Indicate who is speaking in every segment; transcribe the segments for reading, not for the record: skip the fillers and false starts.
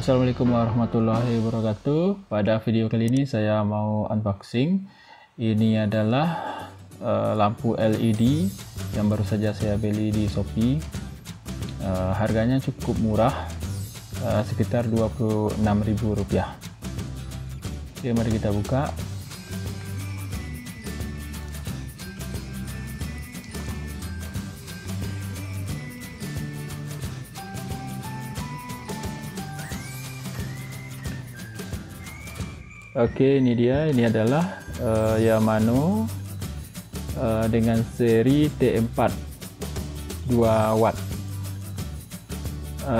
Speaker 1: Assalamualaikum warahmatullahi wabarakatuh. Pada video kali ini saya mau unboxing. Ini adalah lampu LED yang baru saja saya beli di Shopee. Harganya cukup murah, sekitar Rp26.000. Oke, mari kita buka. Oke, ini dia. Ini adalah Yamano dengan seri T4 2 watt.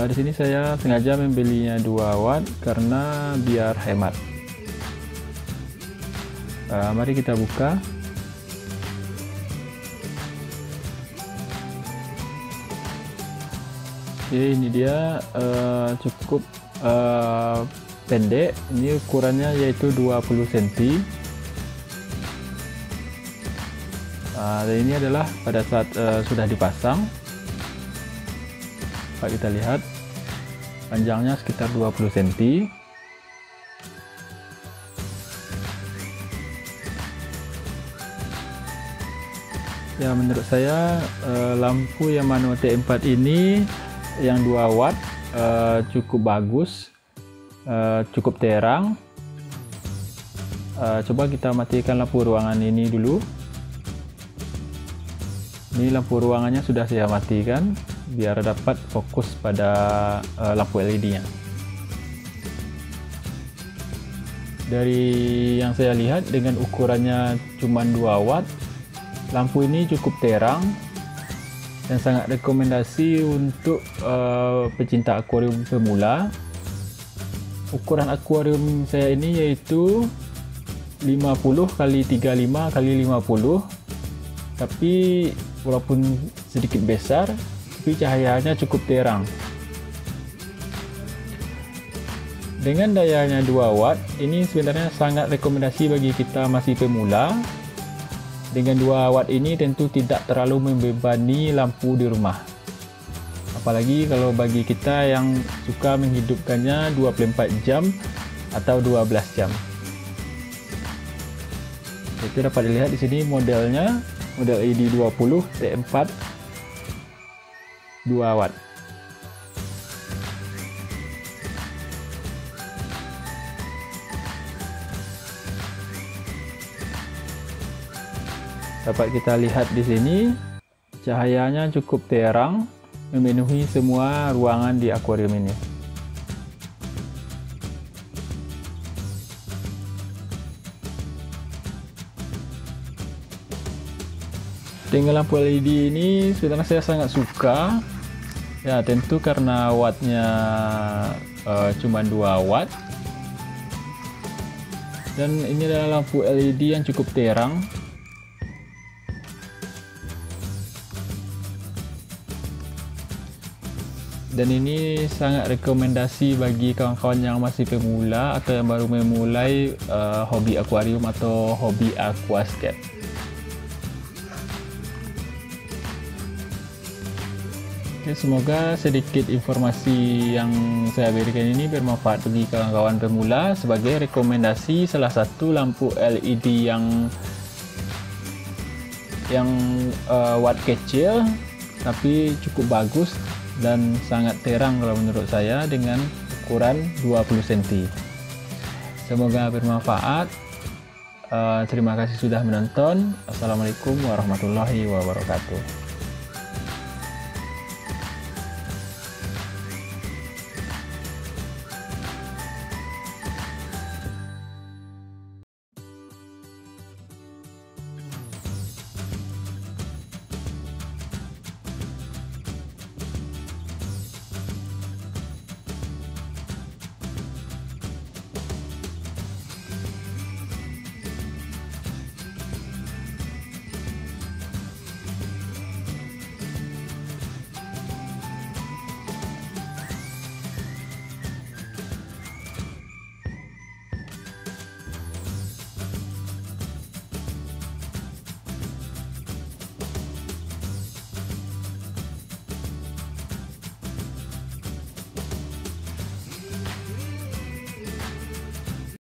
Speaker 1: Di sini saya sengaja membelinya 2 watt karena biar hemat. Mari kita buka. Oke, ini dia, cukup pendek. Ini ukurannya yaitu 20 cm. Dan ini adalah pada saat sudah dipasang. Kita lihat panjangnya sekitar 20 cm. Ya, menurut saya lampu Yamano T4 ini yang 2 watt cukup bagus, cukup terang. Coba kita matikan lampu ruangan ini dulu. Ini lampu ruangannya sudah saya matikan biar dapat fokus pada lampu LED-nya. Dari yang saya lihat, dengan ukurannya cuma 2 watt, lampu ini cukup terang dan sangat rekomendasi untuk pecinta akuarium pemula. Ukuran akuarium saya ini yaitu 50 x 35 x 50, tapi walaupun sedikit besar, tapi cahayanya cukup terang. Dengan dayanya 2 watt, ini sebenarnya sangat rekomendasi bagi kita masih pemula. Dengan 2 watt ini tentu tidak terlalu membebani lampu di rumah. Apalagi kalau bagi kita yang suka menghidupkannya 24 jam atau 12 jam. Itu dapat dilihat di sini modelnya, model ID20 T4 2 watt. Dapat kita lihat di sini cahayanya cukup terang, memenuhi semua ruangan di akuarium ini. Dengan lampu LED ini sebenarnya saya sangat suka. Ya, tentu karena wattnya cuma 2 watt. Dan ini adalah lampu LED yang cukup terang. Dan ini sangat rekomendasi bagi kawan-kawan yang masih pemula atau yang baru memulai hobi akuarium atau hobi aquascape. Oke, semoga sedikit informasi yang saya berikan ini bermanfaat bagi kawan-kawan pemula sebagai rekomendasi salah satu lampu LED yang watt kecil tapi cukup bagus dan sangat terang kalau menurut saya dengan ukuran 20 cm. Semoga bermanfaat. Terima kasih sudah menonton. Assalamualaikum warahmatullahi wabarakatuh.